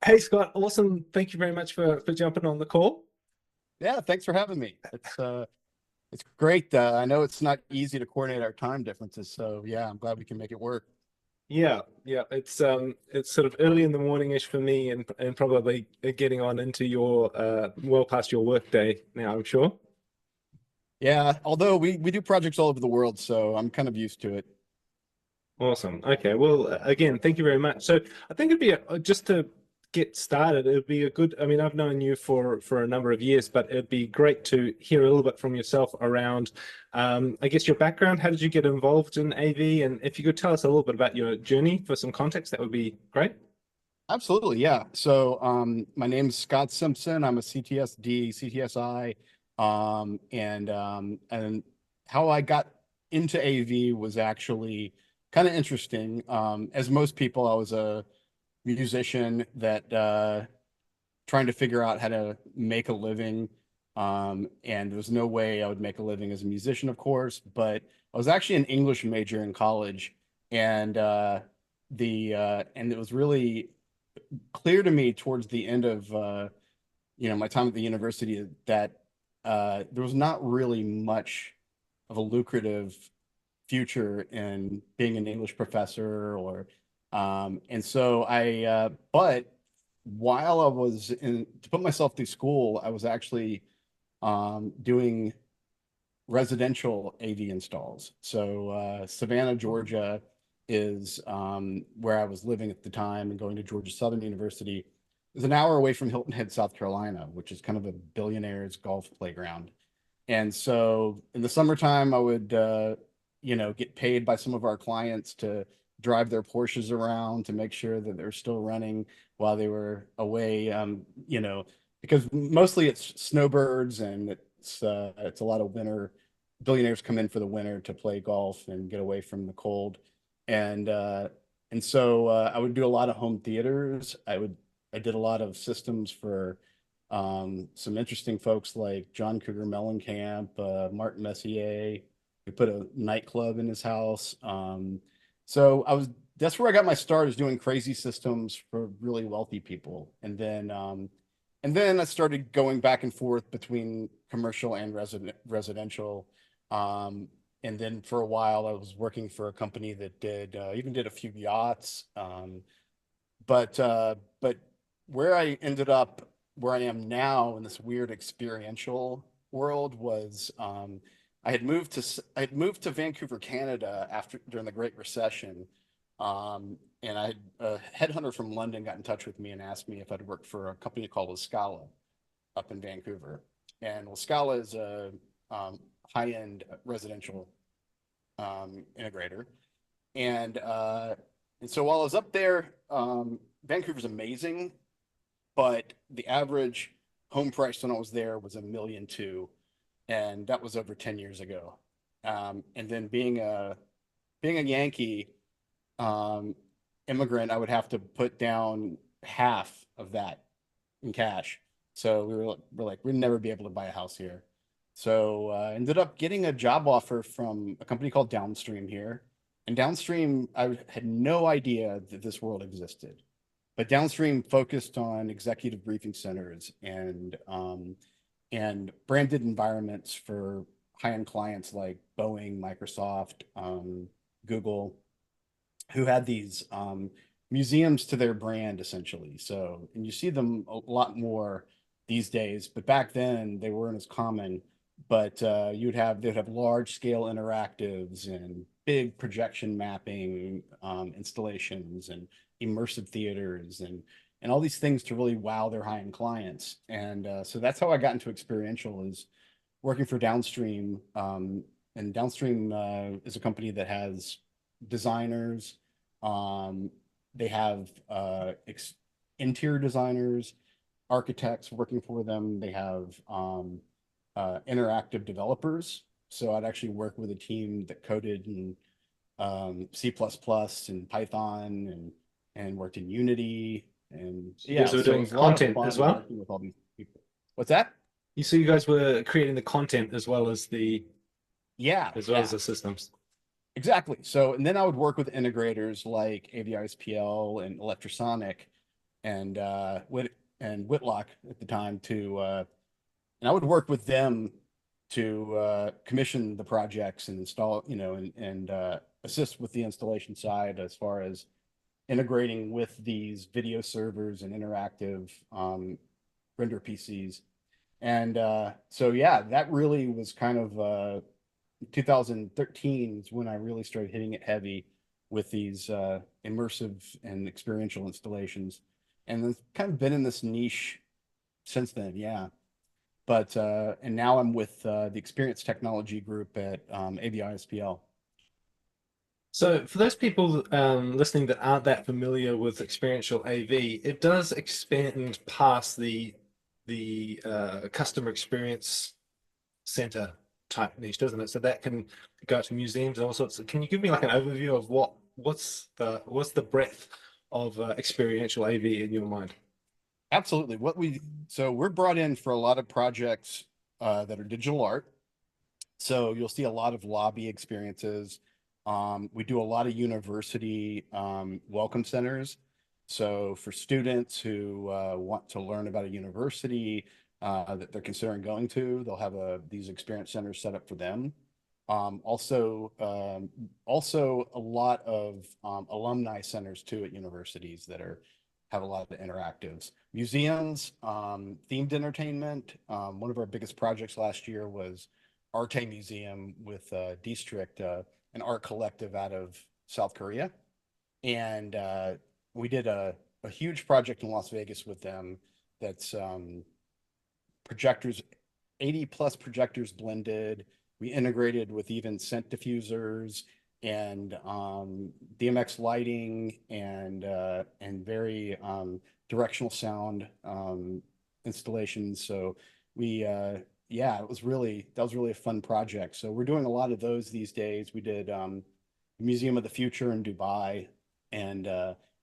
Hey Scott, awesome. Thank you very much for jumping on the call. Yeah, thanks for having me. It's great. I know it's not easy to coordinate our time differences, so yeah, I'm glad we can make it work. Yeah, it's sort of early in the morning-ish for me and probably getting on into your well past your work day now, I'm sure. Yeah, although we do projects all over the world, so I'm kind of used to it. Awesome. Okay. Well, again, thank you very much. So I think it'd be just to get started, it'd be a good, I mean, I've known you for a number of years, but it'd be great to hear a little bit from yourself around, I guess, your background. How did you get involved in AV? And if you could tell us a little bit about your journey for some context, that would be great. Absolutely, yeah. So my name's Scott Simpson. I'm a CTSD, CTSI, and how I got into AV was actually kind of interesting. As most people, I was a musician that trying to figure out how to make a living. And there was no way I would make a living as a musician, of course, but I was actually an English major in college, and and it was really clear to me towards the end of my time at the university that there was not really much of a lucrative future in being an English professor or and so but while I was in to put myself through school, I was actually doing residential AV installs. So Savannah, Georgia is where I was living at the time and going to Georgia Southern University. Is an hour away from Hilton Head, South Carolina, which is kind of a billionaire's golf playground. And so in the summertime, I would, get paid by some of our clients to drive their Porsches around to make sure that they're still running while they were away. Because mostly it's snowbirds and it's a lot of winter. Billionaires come in for the winter to play golf and get away from the cold, and uh, and so I would do a lot of home theaters. I did a lot of systems for some interesting folks like John Cougar Mellencamp, Martin Messier. We put a nightclub in his house. So that's where I got my start, is doing crazy systems for really wealthy people. And then I started going back and forth between commercial and residential. Um, and then for a while I was working for a company that did even did a few yachts. But where I ended up, where I am now in this weird experiential world, was I had moved to Vancouver, Canada after during the Great Recession, and I had a headhunter from London got in touch with me and asked me if I'd work for a company called Scala up in Vancouver. And Scala is a high-end residential integrator, and uh, and so while I was up there, Vancouver's amazing, but the average home price when I was there was 1.2 million, and that was over 10 years ago. And then being a Yankee um, immigrant, I would have to put down half of that in cash. So we're like, we'd never be able to buy a house here. So I ended up getting a job offer from a company called Downstream here. And Downstream, I had no idea that this world existed. But Downstream focused on executive briefing centers and branded environments for high-end clients like Boeing, Microsoft, Google, who had these museums to their brand essentially. So, and you see them a lot more these days, but back then they weren't as common. But they'd have large scale interactives and big projection mapping installations and immersive theaters and all these things to really wow their high end clients. And so that's how I got into experiential, is working for Downstream. And Downstream is a company that has designers. Um, they have interior designers, architects working for them. They have interactive developers. So I'd actually work with a team that coded in C++ and Python and worked in Unity. And So you yeah, guys were so it doing was a lot of content as fun well. working with all these people. What's that? You guys were creating the content Yeah, as well as yeah. the systems. Exactly. So, and then I would work with integrators like AVISPL and Electrosonic, and Whitlock at the time and I would work with them to commission the projects and install, and assist with the installation side as far as integrating with these video servers and interactive render PCs. And so, yeah, that really was kind of 2013 is when I really started hitting it heavy with these immersive and experiential installations. And it's kind of been in this niche since then, yeah. But and now I'm with the Experience Technology Group at AVI-SPL. So for those people listening that aren't that familiar with experiential AV, it does expand past the customer experience center type niche, doesn't it? So that can go to museums and all sorts. Can you give me like an overview of what's the breadth of experiential AV in your mind? Absolutely. So we're brought in for a lot of projects that are digital art. So you'll see a lot of lobby experiences. We do a lot of university welcome centers. So for students who want to learn about a university that they're considering going to, they'll have these experience centers set up for them. Also a lot of alumni centers too at universities that have a lot of interactives. Museums, themed entertainment. One of our biggest projects last year was Arte Museum with District, an art collective out of South Korea. And we did a huge project in Las Vegas with them that's projectors, 80 plus projectors blended. We integrated with even scent diffusers and DMX lighting and very directional sound installations. So yeah, that was really a fun project. So we're doing a lot of those these days. We did Museum of the Future in Dubai, and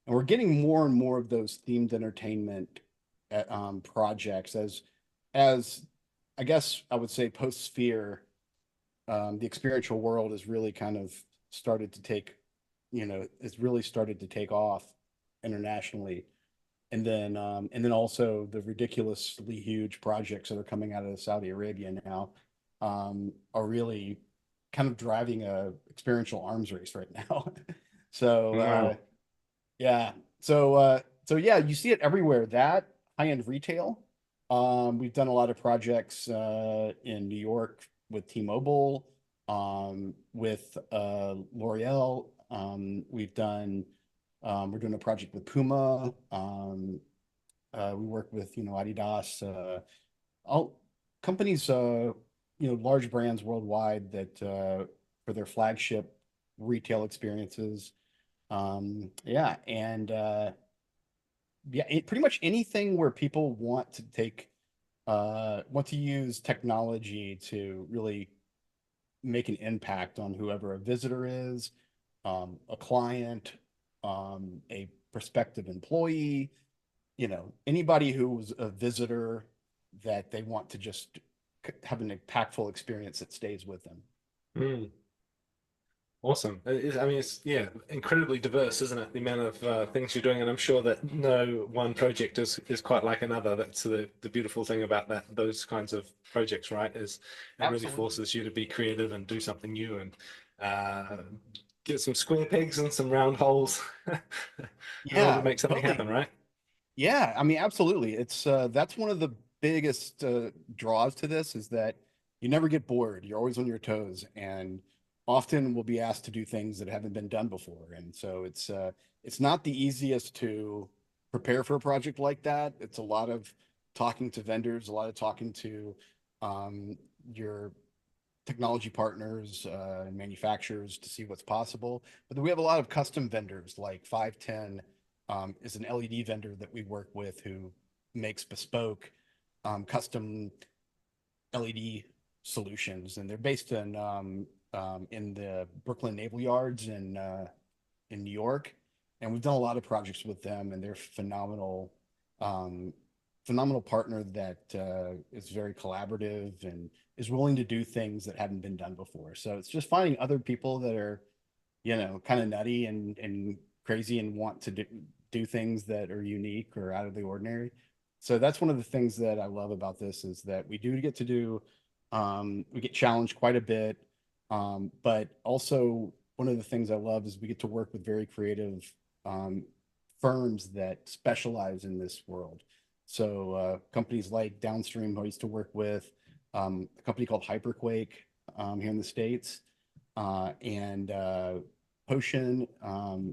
we're getting more and more of those themed entertainment projects as I guess I would say post Sphere, the experiential world has really kind of started to it's really started to take off internationally. And then also the ridiculously huge projects that are coming out of Saudi Arabia now are really kind of driving a experiential arms race right now. So Wow. yeah, so yeah, you see it everywhere. That high-end retail. We've done a lot of projects in New York with T-Mobile, with L'Oreal. We're doing a project with Puma. We work with, Adidas, all companies, large brands worldwide that for their flagship retail experiences. Yeah, and yeah, pretty much anything where people want to use technology to really make an impact on whoever a visitor is, a client, a prospective employee, anybody who's a visitor that they want to just have an impactful experience that stays with them. Mm. Awesome. I mean, it's yeah, incredibly diverse, isn't it? The amount of things you're doing, and I'm sure that no one project is quite like another. That's the beautiful thing about those kinds of projects, right? Is it really Absolutely. forces you to be creative and do something new and uh, get some square pegs and some round holes in order to Yeah, make something totally. happen, right? Yeah, I mean, absolutely. It's that's one of the biggest draws to this is that you never get bored. You're always on your toes, and often will be asked to do things that haven't been done before. And so it's not the easiest to prepare for a project like that. It's a lot of talking to vendors, a lot of talking to your technology partners and manufacturers to see what's possible. But then we have a lot of custom vendors like 510 is an LED vendor that we work with who makes bespoke custom LED solutions, and they're based in the Brooklyn Naval Yards in New York, and we've done a lot of projects with them, and they're phenomenal, phenomenal partner that is very collaborative and is willing to do things that haven't been done before. So it's just finding other people that are, kind of nutty and crazy and want to do things that are unique or out of the ordinary. So that's one of the things that I love about this is that we do get to do, we get challenged quite a bit. But also one of the things I love is we get to work with very creative firms that specialize in this world. So companies like Downstream, who I used to work with, a company called Hyperquake here in the States, and Potion,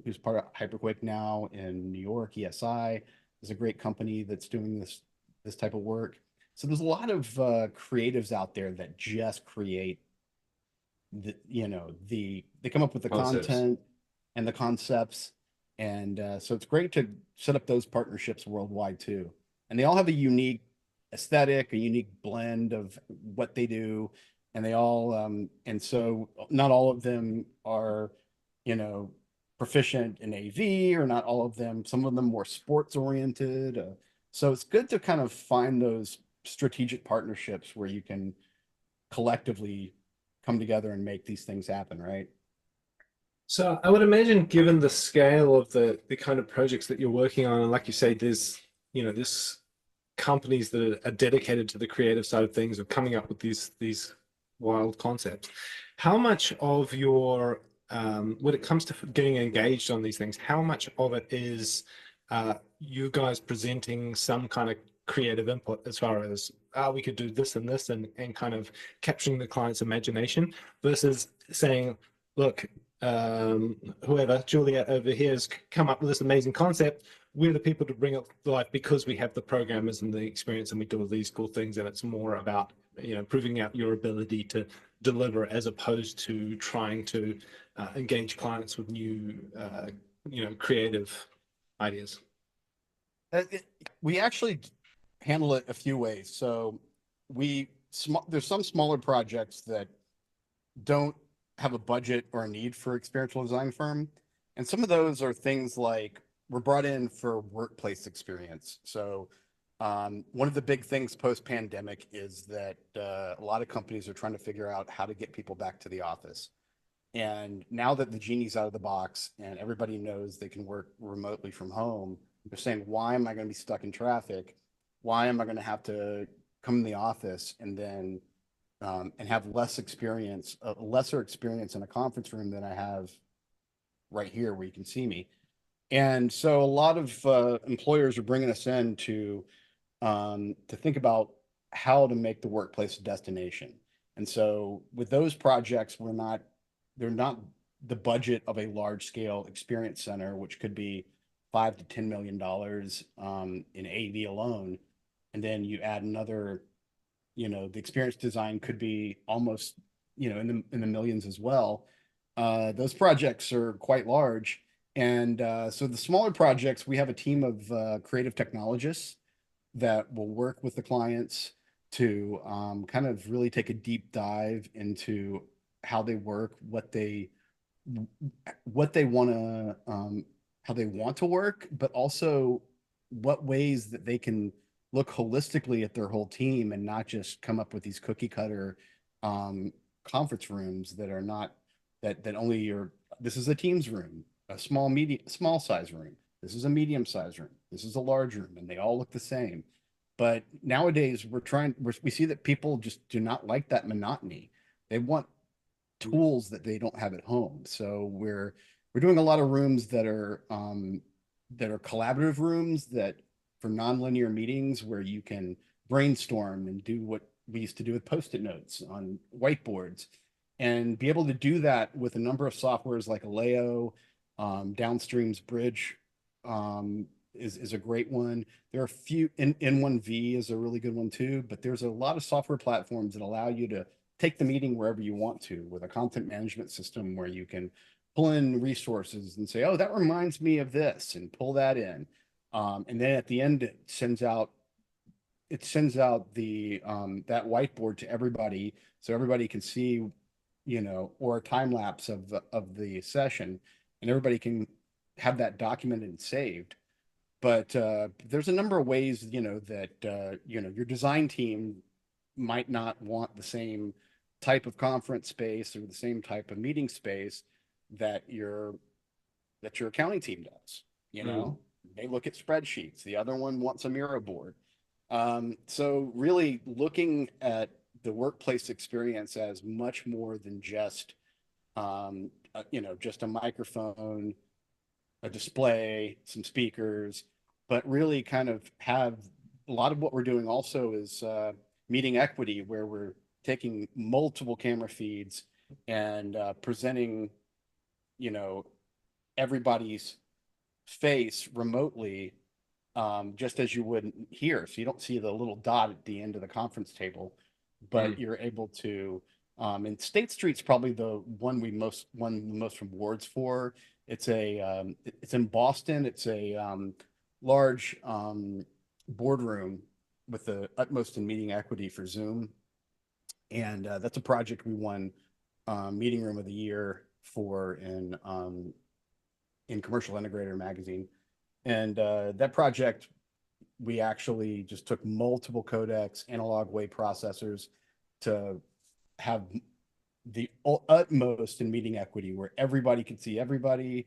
who's part of Hyperquake now in New York. ESI is a great company that's doing this type of work. So there's a lot of creatives out there that just create they come up with the content and the concepts, and so it's great to set up those partnerships worldwide too. And they all have a unique aesthetic, a unique blend of what they do, and they all and so not all of them are proficient in AV, or not all of them. Some of them more sports oriented. So it's good to kind of find those strategic partnerships where you can collectively come together and make these things happen, right? So I would imagine, given the scale of the kind of projects that you're working on, and like you say, there's companies that are dedicated to the creative side of things, or coming up with these wild concepts. How much of your when it comes to getting engaged on these things, how much of it is you guys presenting some kind of creative input, as far as we could do this and this, and kind of capturing the client's imagination, versus saying, look, whoever, Juliet over here, has come up with this amazing concept. We're the people to bring it to life because we have the programmers and the experience, and we do all these cool things. And it's more about proving out your ability to deliver, as opposed to trying to engage clients with new creative ideas. We actually handle it a few ways. So there's some smaller projects that don't have a budget or a need for experiential design firm. And some of those are things like, we're brought in for workplace experience. So one of the big things post-pandemic is that a lot of companies are trying to figure out how to get people back to the office. And now that the genie's out of the box and everybody knows they can work remotely from home, they're saying, why am I going to be stuck in traffic? Why am I going to have to come in the office and then and have lesser experience in a conference room than I have right here where you can see me? And so a lot of employers are bringing us in to think about how to make the workplace a destination. And so with those projects, they're not the budget of a large scale experience center, which could be $5 to $10 million in AV alone. And then you add another, the experience design could be almost, in the millions as well. Those projects are quite large. And so the smaller projects, we have a team of creative technologists that will work with the clients to kind of really take a deep dive into how they work, what they want to, how they want to work, but also what ways that they can look holistically at their whole team and not just come up with these cookie cutter conference rooms that are not that only are. This is a Teams room, a small size room. This is a medium size room. This is a large room, and they all look the same. But nowadays we see that people just do not like that monotony. They want tools that they don't have at home. So we're doing a lot of rooms that are collaborative rooms, that for nonlinear meetings where you can brainstorm and do what we used to do with Post-it notes on whiteboards, and be able to do that with a number of softwares like Aleo. Downstream's Bridge is a great one. There are a few, N1V is a really good one too, but there's a lot of software platforms that allow you to take the meeting wherever you want to, with a content management system where you can pull in resources and say, oh, that reminds me of this, and pull that in. And then at the end, it sends out the that whiteboard to everybody, so everybody can see, or a time lapse of the session, and everybody can have that documented and saved. But there's a number of ways, that your design team might not want the same type of conference space or the same type of meeting space that your accounting team does, may look at spreadsheets. The other one wants a Miro board. So really looking at the workplace experience as much more than just, just a microphone, a display, some speakers, but really kind of have a lot of what we're doing also is meeting equity, where we're taking multiple camera feeds and presenting, everybody's face remotely, just as you would here. So you don't see the little dot at the end of the conference table, but you're able to, and State Street's probably the one we won the most awards for. It's in Boston. It's a large boardroom with the utmost in meeting equity for Zoom. And that's a project we won Meeting Room of the Year for in Commercial Integrator magazine. And that project, we actually just took multiple codecs, analog wave processors to have the utmost in meeting equity, where everybody could see everybody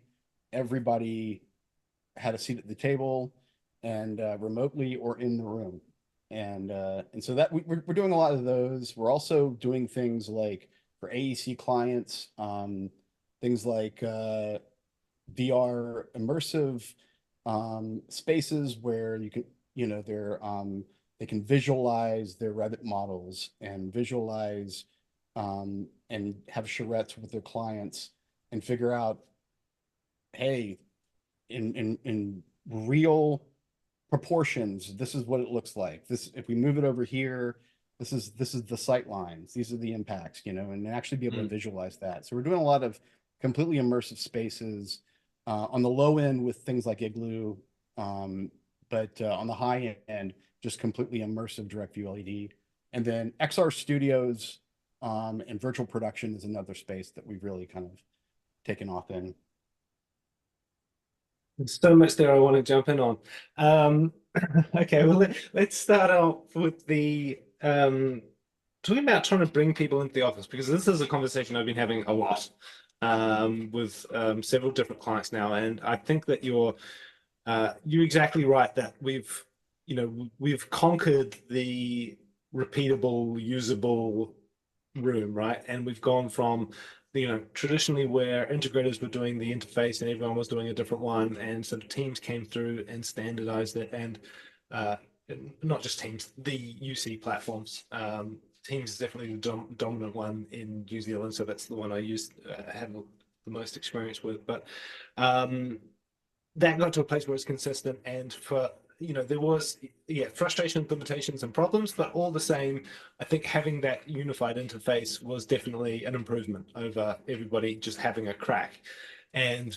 had a seat at the table, and remotely or in the room. And so that we're doing a lot of those. We're also doing things like for AEC clients, things like VR immersive spaces where you can, they can visualize their Revit models and visualize and have charrettes with their clients and figure out, hey, in real proportions, this is what it looks like. This, if we move it over here, this is the sight lines, these are the impacts, and actually be able to visualize that. So we're doing a lot of completely immersive spaces on the low end with things like Igloo, but on the high end, just completely immersive direct view LED. And then XR studios and virtual production is another space that we've really kind of taken off in. There's so much there I want to jump in on. Okay, well, let's start off with the talking about trying to bring people into the office, because this is a conversation I've been having a lot with several different clients now, and I think that you're exactly right that we've conquered the repeatable, usable room, right? And we've gone from traditionally where integrators were doing the interface and everyone was doing a different one, and sort of teams came through and standardized it, and not just teams, the UC platforms. Teams is definitely the dominant one in New Zealand, so that's the one I used, have the most experience with. But that got to a place where it's consistent, and for there was frustration, limitations, and problems, but all the same, I think having that unified interface was definitely an improvement over everybody just having a crack. And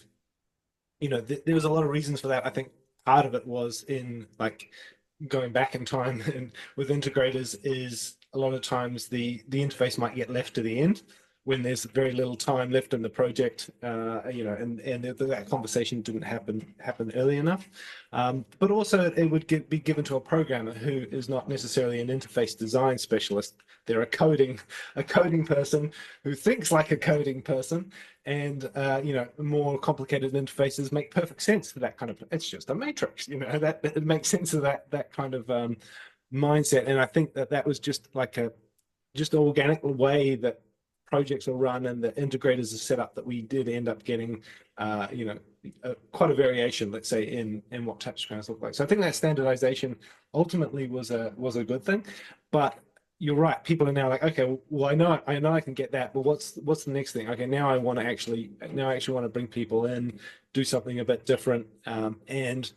there was a lot of reasons for that. I think part of it was in like going back in time and with integrators is a lot of times the interface might get left to the end when there's very little time left in the project, and that conversation didn't happen early enough. But also it would be given to a programmer who is not necessarily an interface design specialist. They're a coding person who thinks like a coding person, and more complicated interfaces make perfect sense for that kind of. It's just a matrix, that it makes sense of that kind of mindset. And I think that was just like an organic way that projects are run and the integrators are set up, that we did end up getting quite a variation, let's say, in what touchscreens look like. So I think that standardization ultimately was a good thing. But you're right, people are now like, okay, well, I know I can get that, but what's the next thing? Okay, now I actually want to bring people in, do something a bit different, and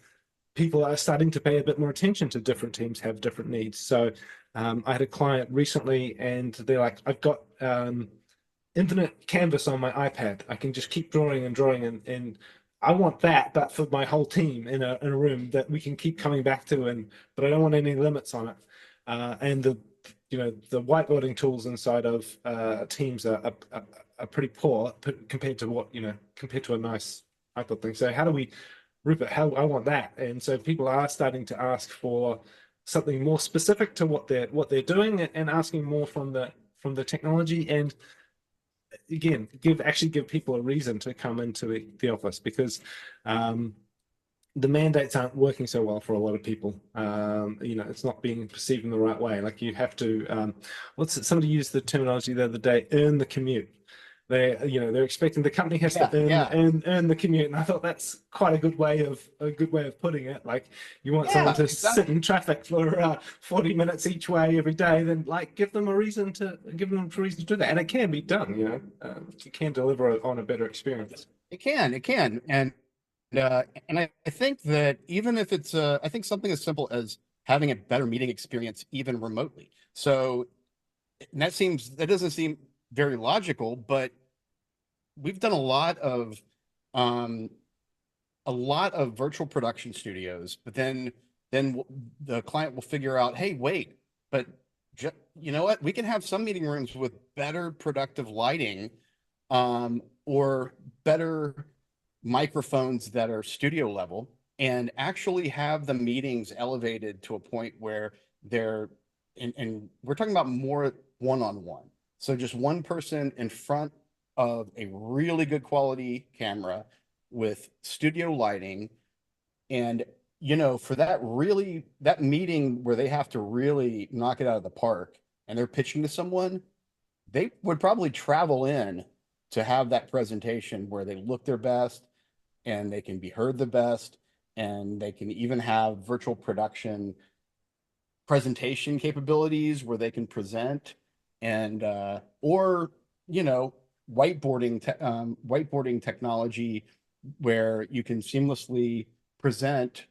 people are starting to pay a bit more attention to different teams have different needs. So I had a client recently, and they're like, I've got infinite canvas on my iPad. I can just keep drawing and drawing, and I want that, but for my whole team in a room that we can keep coming back to, but I don't want any limits on it. And the whiteboarding tools inside of Teams are pretty poor compared to a nice iPad thing. So how do we, Rupert? How I want that, and so people are starting to ask for something more specific to what they're doing, and asking more from the technology, and again give people a reason to come into the office, because the mandates aren't working so well for a lot of people. It's not being perceived in the right way. Like you have to, somebody used the terminology the other day, earn the commute. They're expecting the company has to earn the commute, and I thought that's quite a good way of putting it. Like you want someone to sit in traffic for 40 minutes each way every day, then like give them a reason to do that, and it can be done. You can deliver on a better experience. It can, and I think that even if it's I think something as simple as having a better meeting experience even remotely. So and that doesn't seem very logical, but we've done um a lot of virtual production studios, but then the client will figure out, hey, wait, but you know what? We can have some meeting rooms with better productive lighting, or better microphones that are studio level, and actually have the meetings elevated to a point where they're and we're talking about more one-on-one. So just one person in front of a really good quality camera with studio lighting. And for that meeting where they have to really knock it out of the park and they're pitching to someone, they would probably travel in to have that presentation where they look their best and they can be heard the best, and they can even have virtual production presentation capabilities where they can present, and or whiteboarding technology where you can seamlessly present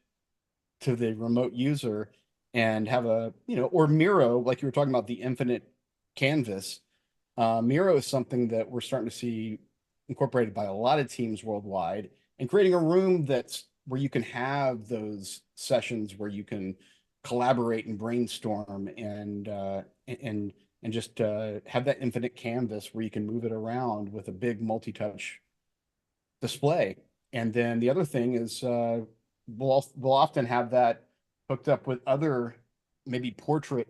to the remote user and have or Miro, like you were talking about, the infinite canvas. Miro is something that we're starting to see incorporated by a lot of teams worldwide, and creating a room where you can have those sessions where you can collaborate and brainstorm and just have that infinite canvas where you can move it around with a big multi-touch display. And then the other thing is we'll often have that hooked up with other maybe portrait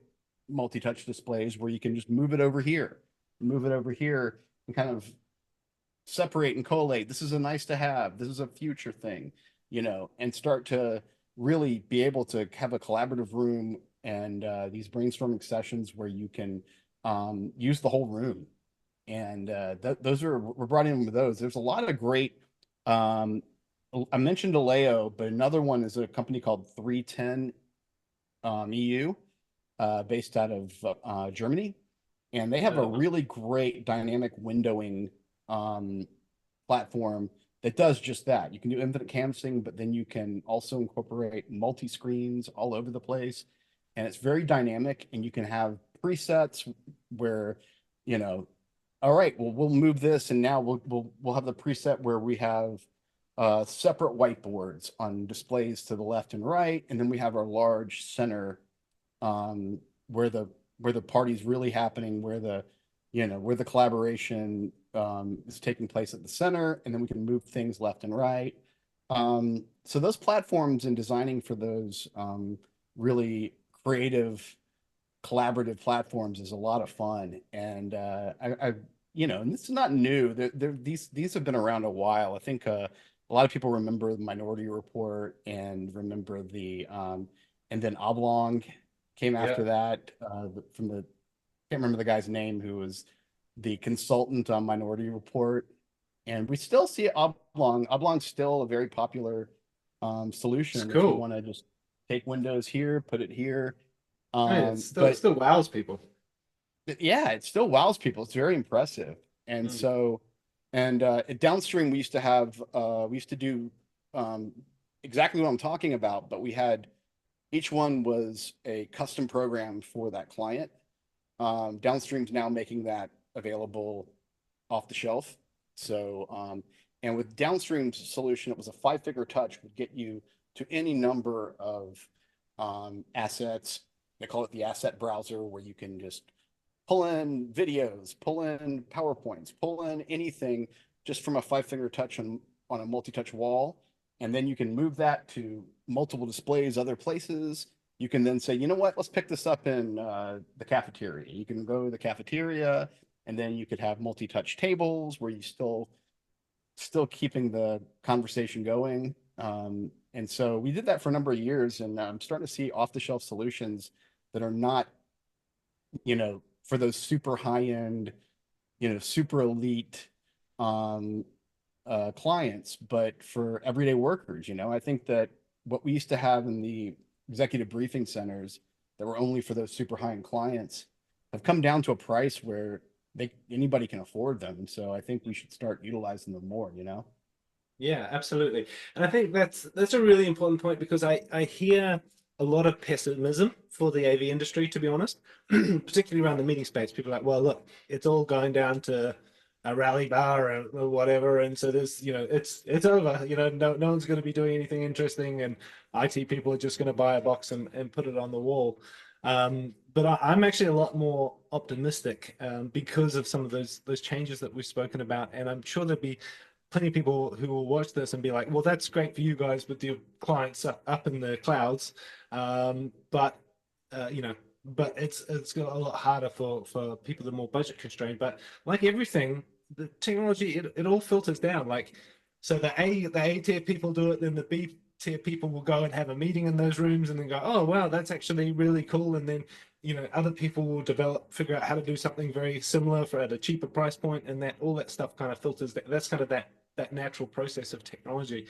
multi-touch displays where you can just move it over here, and kind of separate and collate. This is a nice to have. This is a future thing, and start to really be able to have a collaborative room and these brainstorming sessions where you can use the whole room. And we're brought in with those. There's a lot of great. I mentioned Aleo, but another one is a company called 310 EU, based out of Germany, and they have a really great dynamic windowing platform that does just that. You can do infinite canvassing, but then you can also incorporate multi-screens all over the place, and it's very dynamic. And you can have presets where, all right, well, we'll move this, and now we'll have the preset where we have separate whiteboards on displays to the left and right, and then we have our large center where the party's really happening, where the collaboration is taking place at the center, and then we can move things left and right. So those platforms and designing for those really creative, collaborative platforms is a lot of fun. And and this is not new. These have been around a while. I think a lot of people remember the Minority Report and remember and then Oblong came after that can't remember the guy's name who was the consultant on Minority Report. And we still see Oblong. Oblong's still a very popular solution. If you want to just take Windows here, put it here. It still wows people. Yeah, it still wows people. It's very impressive. And so, and at Downstream, we used to do exactly what I'm talking about, but each one was a custom program for that client. Downstream's now making that available off the shelf. So, and with Downstream's solution, it was a 5-figure touch, would get you to any number of assets. They call it the asset browser, where you can just pull in videos, pull in PowerPoints, pull in anything just from a 5-finger touch on a multi-touch wall. And then you can move that to multiple displays, other places. You can then say, you know what, let's pick this up in the cafeteria. You can go to the cafeteria, and then you could have multi-touch tables where you still keeping the conversation going. And so we did that for a number of years, and I'm starting to see off-the-shelf solutions that are not, for those super high-end, super elite um, clients, but for everyday workers. I think that what we used to have in the executive briefing centers that were only for those super high-end clients have come down to a price where anybody can afford them. So I think we should start utilizing them more. Yeah, absolutely. And I think that's a really important point, because I hear a lot of pessimism for the AV industry, to be honest, particularly around the meeting space. People are like, well, look, it's all going down to a rally bar or whatever, and so there's, it's over. No one's going to be doing anything interesting, and IT people are just going to buy a box and put it on the wall. But I'm actually a lot more optimistic, because of some of those changes that we've spoken about, and I'm sure there'll be plenty of people who will watch this and be like, well, that's great for you guys with your clients up in the clouds. But but it's got a lot harder for people that are more budget constrained. But like everything, the technology, it all filters down. Like, so the A tier people do it, then the B tier people will go and have a meeting in those rooms and then go, oh wow, that's actually really cool. And then other people will figure out how to do something very similar at a cheaper price point, and that all that stuff kind of filters. That's kind of that natural process of technology.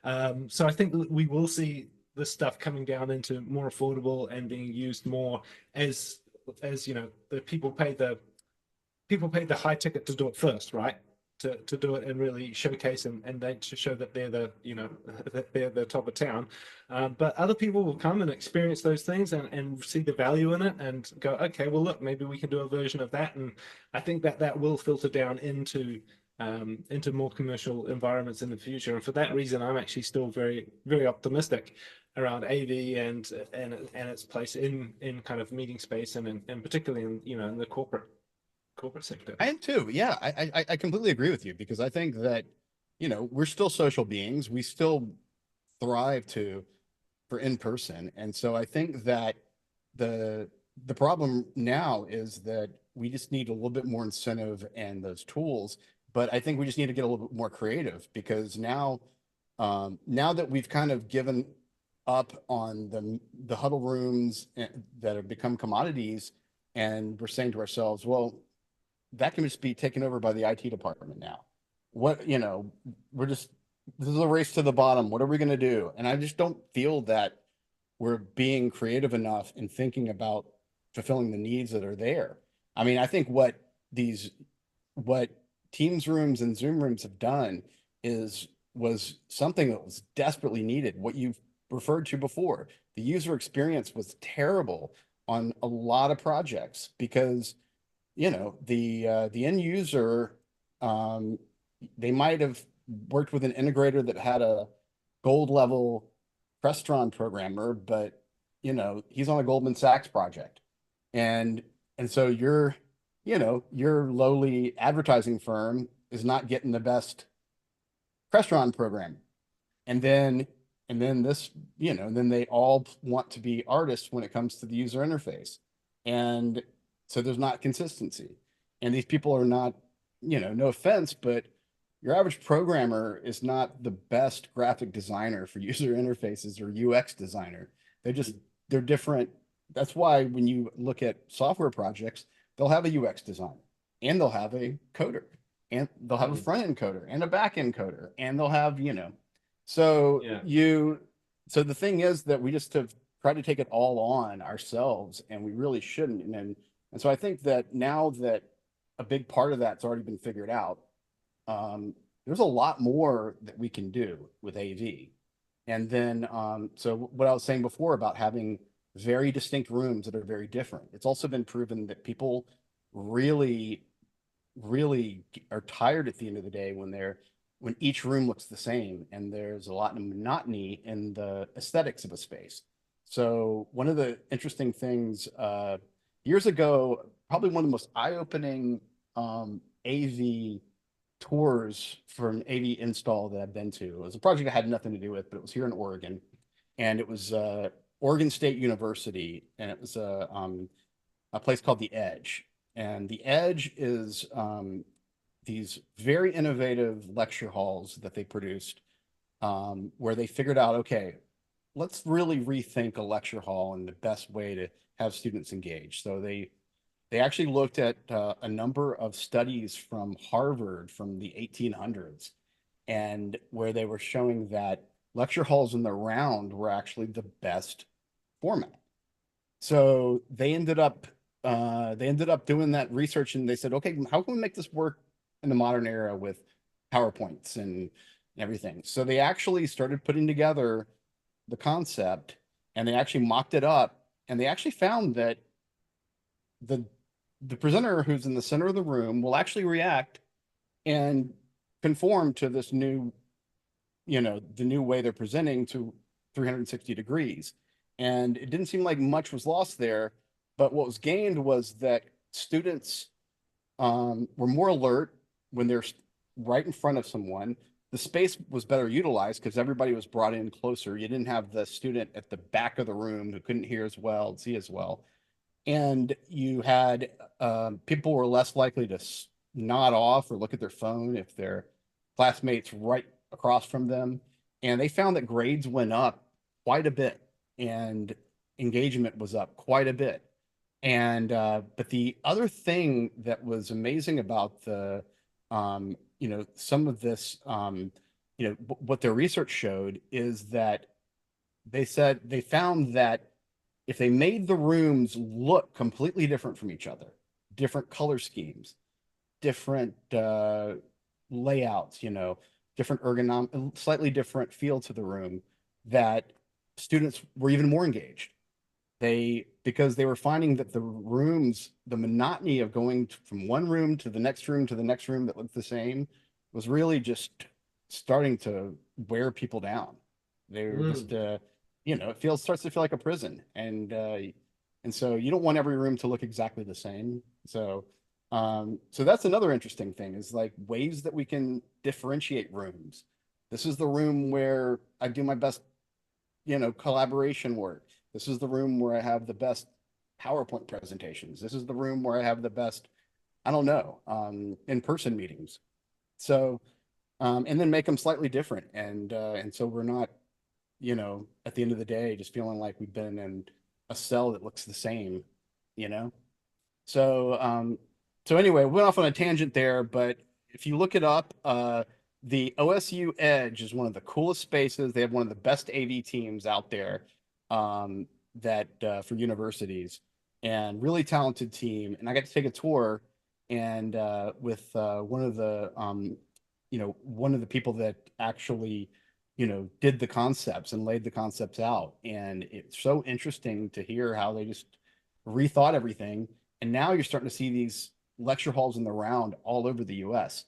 So I think we will see this stuff coming down into more affordable and being used more as the people pay the high ticket to do it first, right? To do it and really showcase and then to show that they're that they're the top of town. But other people will come and experience those things and see the value in it and go, okay, well, look, maybe we can do a version of that. And I think that will filter down into more commercial environments in the future. And for that reason, I'm actually still very, very optimistic around AV and its place in kind of meeting space and particularly in the corporate sector. I am too. Yeah, I completely agree with you, because I think that, we're still social beings. We still thrive for in person. And so I think that the problem now is that we just need a little bit more incentive and those tools. But I think we just need to get a little bit more creative, because now that we've kind of given up on the huddle rooms that have become commodities, and we're saying to ourselves, well, that can just be taken over by the IT department now. This is a race to the bottom. What are we going to do? And I just don't feel that we're being creative enough in thinking about fulfilling the needs that are there. I mean, I think what Teams rooms and Zoom rooms have done was something that was desperately needed. What you've referred to before, the user experience was terrible on a lot of projects, because the end user, they might have worked with an integrator that had a gold level Crestron programmer, but he's on a Goldman Sachs project, and so your lowly advertising firm is not getting the best Crestron program, and then then they all want to be artists when it comes to the user interface, and so there's not consistency, and these people are not, no offense, but your average programmer is not the best graphic designer for user interfaces or UX designer. They're different. That's why when you look at software projects, they'll have a UX designer, and they'll have a coder, and they'll have a front end coder and a back end coder, and they'll have, so so the thing is that we just have tried to take it all on ourselves, and we really shouldn't. And so I think that now that a big part of that's already been figured out, there's a lot more that we can do with AV. And then, so what I was saying before about having very distinct rooms that are very different, it's also been proven that people really, really are tired at the end of the day when each room looks the same, and there's a lot of monotony in the aesthetics of a space. So one of the interesting things, years ago, probably one of the most eye-opening AV tours for an AV install that I've been to. It was a project I had nothing to do with, but it was here in Oregon, and it was Oregon State University, and it was a place called The Edge. And The Edge is these very innovative lecture halls that they produced where they figured out, okay, let's really rethink a lecture hall and the best way to have students engage. So they actually looked at a number of studies from Harvard from the 1800s, and where they were showing that lecture halls in the round were actually the best format. So they ended up doing that research, and they said, okay, how can we make this work in the modern era with PowerPoints and everything? So they actually started putting together the concept, and they actually mocked it up, and they actually found that the the presenter who's in the center of the room will actually react and conform to this new, the new way they're presenting to 360 degrees. And it didn't seem like much was lost there, but what was gained was that students were more alert when they're right in front of someone. The space was better utilized because everybody was brought in closer. You didn't have the student at the back of the room who couldn't hear as well, see as well. And you had people were less likely to nod off or look at their phone if their classmates right across from them. And they found that grades went up quite a bit and engagement was up quite a bit. And but the other thing that was amazing about some of this, what their research showed is that they said they found that if they made the rooms look completely different from each other, different color schemes, different layouts, different ergonomic, slightly different feel to the room, that students were even more engaged. Because they were finding that the rooms, the monotony of going from one room to the next room to the next room that looked the same was really just starting to wear people down. They were just, starts to feel like a prison, and so you don't want every room to look exactly the same. So that's another interesting thing, is like ways that we can differentiate rooms. This is the room where I do my best, collaboration work. This is the room where I have the best PowerPoint presentations. This is the room where I have the best, I don't know, in-person meetings. So, and then make them slightly different. And so we're not, at the end of the day, just feeling like we've been in a cell that looks the same, you know? So, so anyway, we went off on a tangent there, but if you look it up, the OSU Edge is one of the coolest spaces. They have one of the best AV teams out there, that for universities, and really talented team. And I got to take a tour, and with one of the people that actually, did the concepts and laid the concepts out. And it's so interesting to hear how they just rethought everything. And now you're starting to see these lecture halls in the round all over the US.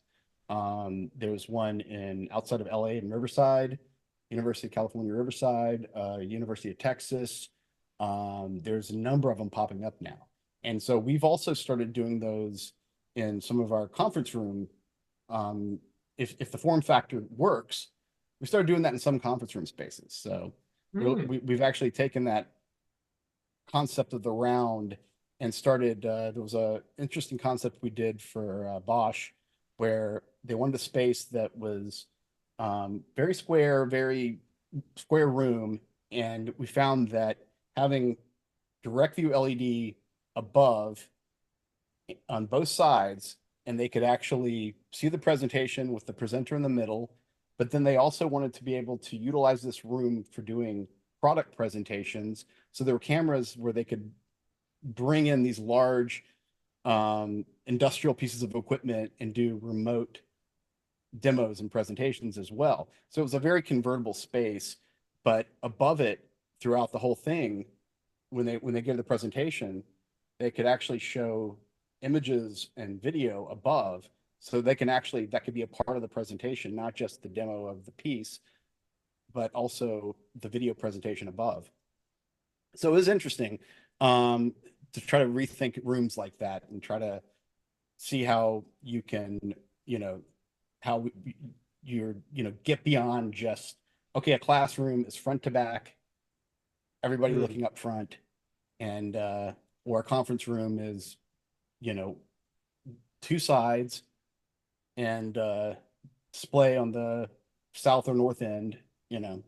There's one outside of LA in Riverside, University of California, Riverside, University of Texas. There's a number of them popping up now. And so we've also started doing those in some of our conference room. If the form factor works, we started doing that in some conference room spaces. So we've actually taken that concept of the round and started, there was a interesting concept we did for Bosch, where they wanted a space that was very square room. And we found that having direct view LED above on both sides, and they could actually see the presentation with the presenter in the middle, but then they also wanted to be able to utilize this room for doing product presentations. So there were cameras where they could bring in these large industrial pieces of equipment and do remote demos and presentations as well. So it was a very convertible space, but above it throughout the whole thing, when they gave the presentation, they could actually show images and video above, so that could be a part of the presentation, not just the demo of the piece, but also the video presentation above. So it was interesting to try to rethink rooms like that and try to see how you can, how you're, get beyond just, okay, a classroom is front to back, everybody looking up front, and or a conference room is, two sides and display on the south or north end, you know.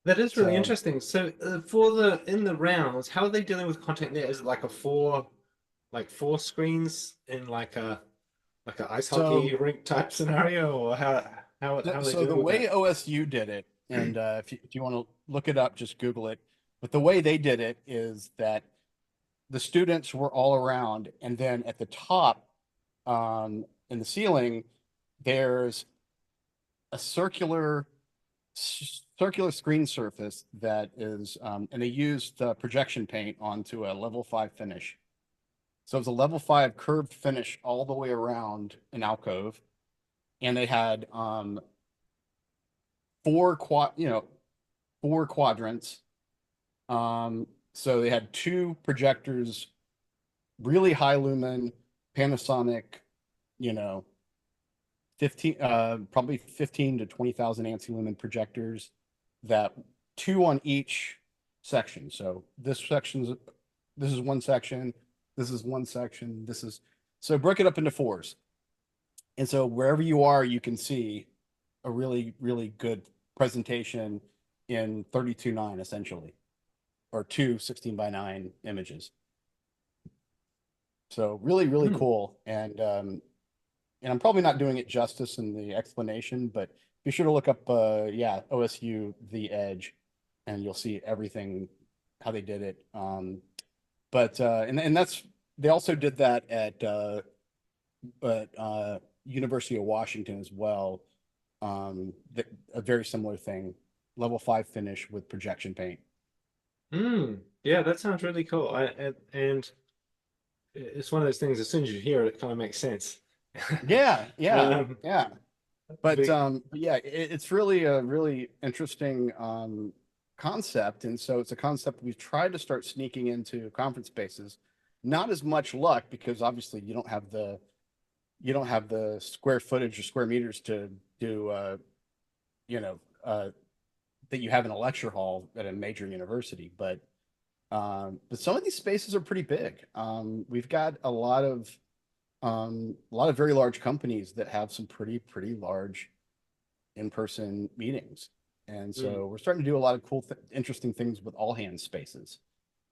That is really So interesting. So for the in the rounds, how are they dealing with content there? Is it like a four screens in like a ice so hockey rink type scenario, or how are they so the dealing with way that? OSU did it, and if you want to look it up, just Google it. But the way they did it is that the students were all around, and then at the top, in the ceiling, there's a circular screen surface that is, and they used projection paint onto a level 5 finish. So it was a level 5 curved finish all the way around an alcove, and they had four quadrants. So they had two projectors, really high lumen, Panasonic, you know, 15 probably 15 to 20,000 ANSI lumen projectors, that two on each section. So this is one section, this is one section, this is, so break it up into fours. And so wherever you are, you can see a really, really good presentation in 32:9 essentially, or two 16:9 images. So really, really Hmm. cool. And I'm probably not doing it justice in the explanation, but be sure to look up, yeah, OSU The Edge, and you'll see everything, how they did it. And that's, they also did that at University of Washington as well. A very similar thing, level 5 finish with projection paint. Yeah, that sounds really cool. And it's one of those things. As soon as you hear it, it kind of makes sense. Yeah, yeah, Um, yeah. big, But yeah, it's really a really interesting concept, and so it's a concept we've tried to start sneaking into conference spaces. Not as much luck because obviously you don't have the square footage or square meters to do you know that you have in a lecture hall at a major university, but some of these spaces are pretty big. We've got a lot of very large companies that have some pretty large in-person meetings. And mm, so we're starting to do a lot of cool, interesting things with all hands spaces.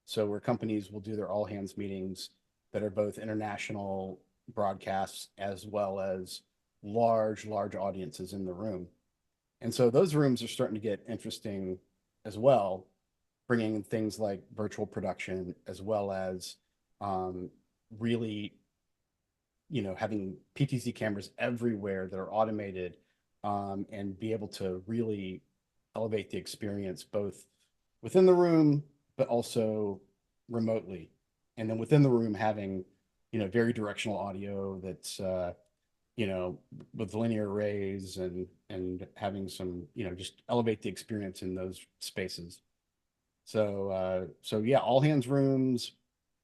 So where companies will do their all hands meetings that are both international broadcasts as well as large audiences in the room. And so those rooms are starting to get interesting as well, bringing in things like virtual production as well as really, having PTZ cameras everywhere that are automated, and be able to really elevate the experience both within the room, but also remotely. And then within the room, having, very directional audio that's, you know, with linear arrays and having some, just elevate the experience in those spaces. So yeah, all hands rooms,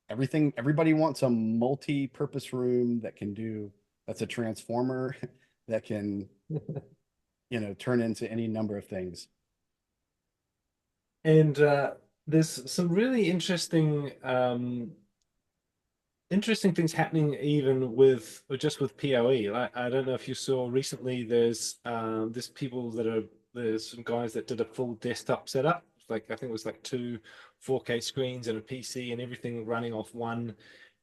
everything, everybody wants a multi-purpose room that's a transformer that can, turn into any number of things. and there's some really interesting things happening even with or just with PoE. Like I don't know if you saw recently, there's people that are there's some guys that did a full desktop setup. Like I think it was like two 4K screens and a PC and everything running off one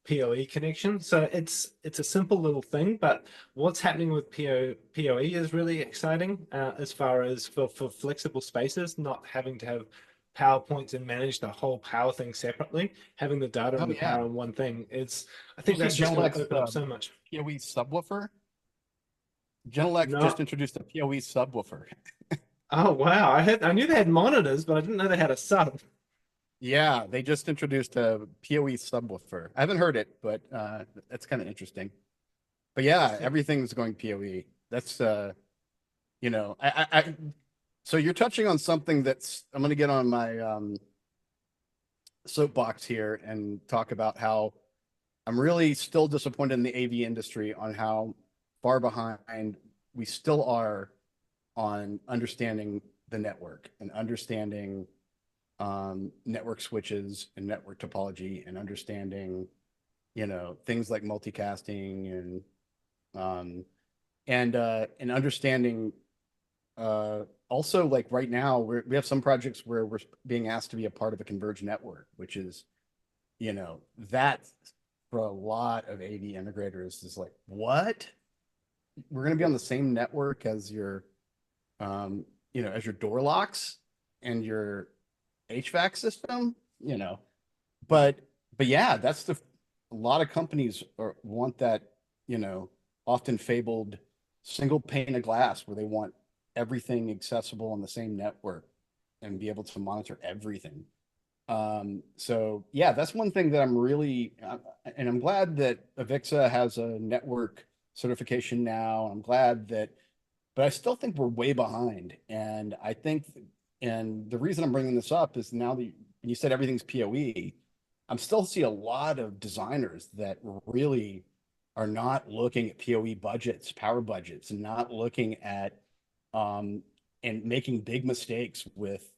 PoE connection. So it's a simple little thing, but what's happening with PoE is really exciting as far as for flexible spaces, not having to have PowerPoints and manage the whole power thing separately, having the data Oh and the yeah. power in one thing. I You think see that's just going to Genelec's open up so much. PoE subwoofer? Genelec just No. introduced a PoE subwoofer. Oh wow. I knew they had monitors, but I didn't know they had a sub. Yeah, they just introduced a PoE subwoofer. I haven't heard it, but that's kind of interesting. But I yeah, think everything's going PoE. That's so you're touching on something that's, I'm going to get on my soapbox here and talk about how I'm really still disappointed in the AV industry on how far behind we still are on understanding the network and understanding network switches and network topology and understanding, things like multicasting um, and understanding Also, like right now, we have some projects where we're being asked to be a part of a converged network, which is, that for a lot of AV integrators is like, what? We're going to be on the same network as your, as your door locks and your HVAC system, but yeah, that's a lot of companies want that, you know, often fabled single pane of glass where they want everything accessible on the same network and be able to monitor everything. So yeah, that's one thing that I'm really, and I'm glad that Avixa has a network certification now. I'm glad that, but I still think we're way behind. And I think, and the reason I'm bringing this up is now that you said everything's PoE, I'm still see a lot of designers that really are not looking at PoE budgets, power budgets, and not looking at and making big mistakes with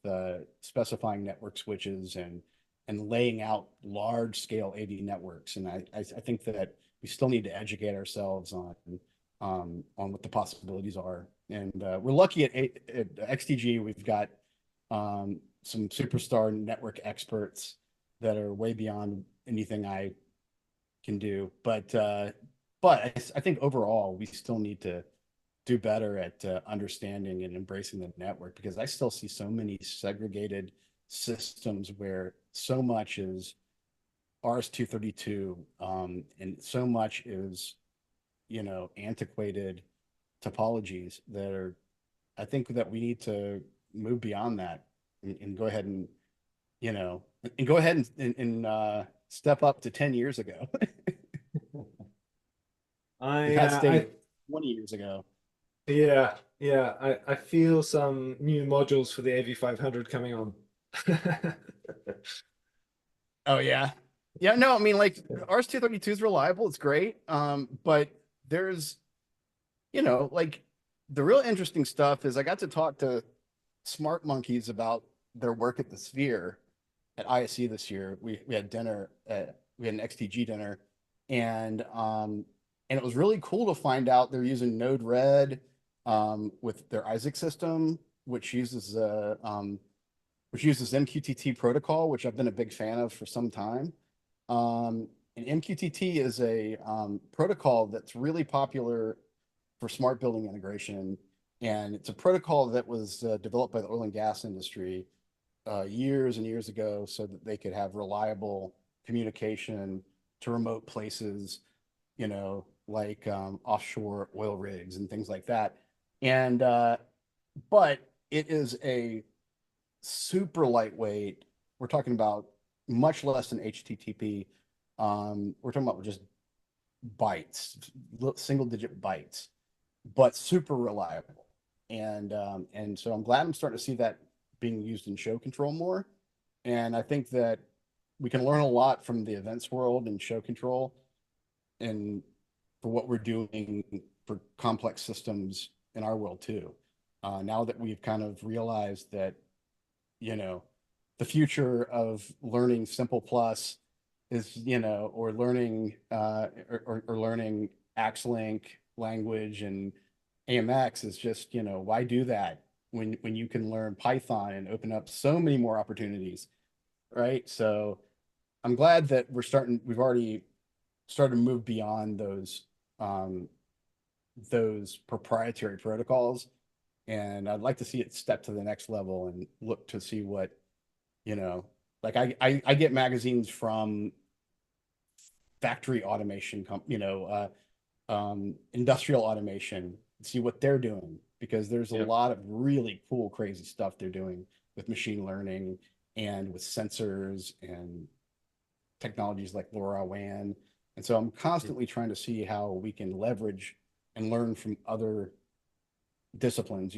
specifying network switches and laying out large scale AV networks. And I think that we still need to educate ourselves on what the possibilities are. And we're lucky at XTG, we've got some superstar network experts that are way beyond anything I can do. But I think overall we still need to do better at understanding and embracing the network, because I still see so many segregated systems where so much is RS-232 and so much is, antiquated topologies that are, I think that we need to move beyond that and go ahead and, go ahead and step up to 10 years ago. I, That uh, I stayed 20 years ago. I feel some new modules for the AV500 coming on. Oh yeah. Yeah, no, I mean like RS-232 is reliable, it's great. But there's, like the real interesting stuff is I got to talk to smart monkeys about their work at the Sphere at ISE this year. We had dinner we had an XTG dinner, and it was really cool to find out they're using Node-RED with their Isaac system, which uses MQTT protocol, which I've been a big fan of for some time. And MQTT is a protocol that's really popular for smart building integration. And it's a protocol that was developed by the oil and gas industry years and years ago so that they could have reliable communication to remote places, like offshore oil rigs and things like that. And, but it is a super lightweight. We're talking about much less than HTTP. We're talking about just bytes, single digit bytes, but super reliable. And so I'm glad I'm starting to see that being used in show control more. And I think that we can learn a lot from the events world and show control and for what we're doing for complex systems in our world too. Now that we've kind of realized that, the future of learning Simple Plus is, or learning or learning AXLink language and AMX is just, why do that when you can learn Python and open up so many more opportunities, right? So I'm glad that we've already started to move beyond those proprietary protocols. And I'd like to see it step to the next level and look to see what, like I get magazines from factory automation, industrial automation, see what they're doing, because there's a Yeah. lot of really cool, crazy stuff they're doing with machine learning and with sensors and technologies like LoRaWAN. And so I'm constantly trying to see how we can leverage and learn from other disciplines.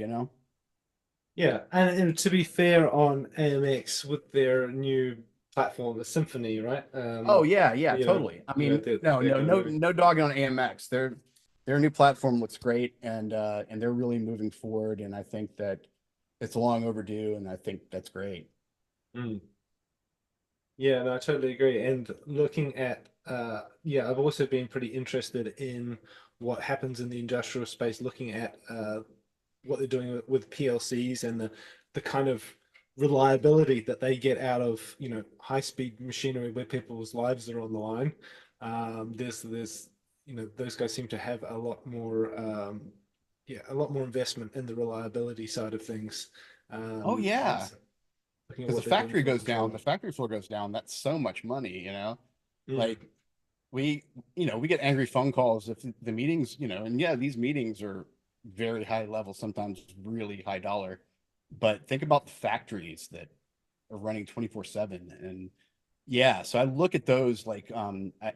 Yeah, and to be fair on AMX with their new platform, the Symphony, right? Oh yeah, You know, totally. I mean, no, they're no, kind of no, moving. no dog on AMX. Their new platform looks great, and they're really moving forward. And I think that it's long overdue, and I think that's great. Mm. Yeah, no, I totally agree. And looking at, yeah, I've also been pretty interested in what happens in the industrial space, looking at what they're doing with PLCs and the kind of reliability that they get out of, you know, high speed machinery where people's lives are on the line. There's you know, those guys seem to have a lot more yeah, a lot more investment in the reliability side of things. Oh And yeah. so looking at Because the what they're doing factory for goes down, control. the factory floor goes down. That's so much money, Mm, like we, we get angry phone calls if the meetings, and yeah, these meetings are very high level, sometimes really high dollar. But think about the factories that are running 24/7. And yeah, so I look at those like,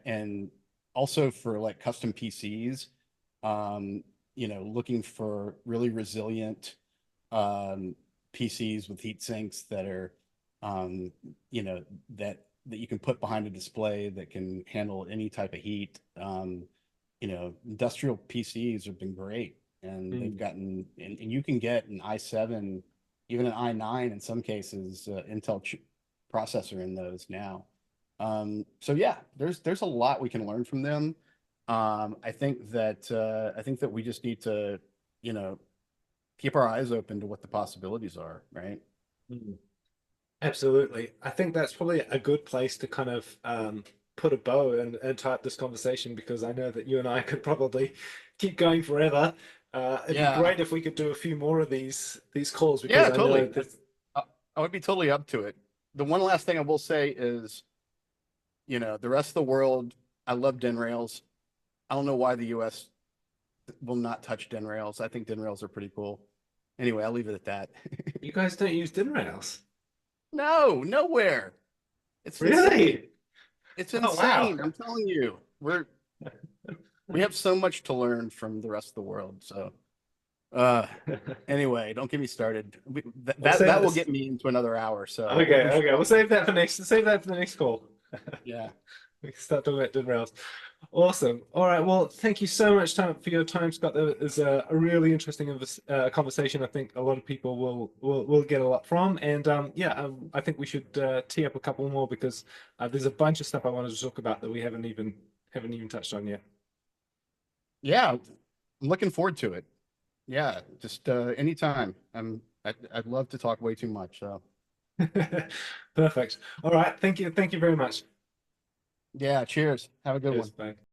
and also for like custom PCs, looking for really resilient um, PCs with heat sinks that are, um, you know, that you can put behind a display that can handle any type of heat. Industrial PCs have been great, and they've mm, gotten, and you can get an i7, even an i9 in some cases, Intel processor in those now. So yeah, there's a lot we can learn from them. I think that we just need to, you know, keep our eyes open to what the possibilities are, right? mm. Absolutely. I think that's probably a good place to kind of put a bow and tie up this conversation, because I know that you and I could probably keep going forever. It'd be Yeah. great if we could do a few more of these calls, because Yeah, I know totally. that. I would be totally up to it. The one last thing I will say is, the rest of the world, I love DIN rails. I don't know why the US will not touch DIN rails. I think DIN rails are pretty cool. Anyway, I'll leave it at that. You guys don't use DIN rails. No, nowhere. It's insane. Really? It's Oh, wow. insane. I'm telling you. We have so much to learn from the rest of the world. So, uh, anyway, don't get me started. That, We'll that save that will this. get me into another hour. So Okay, we should okay. We'll probably, save that for the next call. yeah. We can start talking about DIN rails. Awesome. All right. Well, thank you so much for your time, Scott. That was a really interesting conversation. I think a lot of people will get a lot from. And yeah, I think we should tee up a couple more, because there's a bunch of stuff I wanted to talk about that we haven't even touched on yet. Yeah, I'm looking forward to it. Yeah, just anytime. I'd love to talk way too much. So Perfect. All right. Thank you. Thank you very much. yeah, cheers. Have a good Cheers. one. Bye.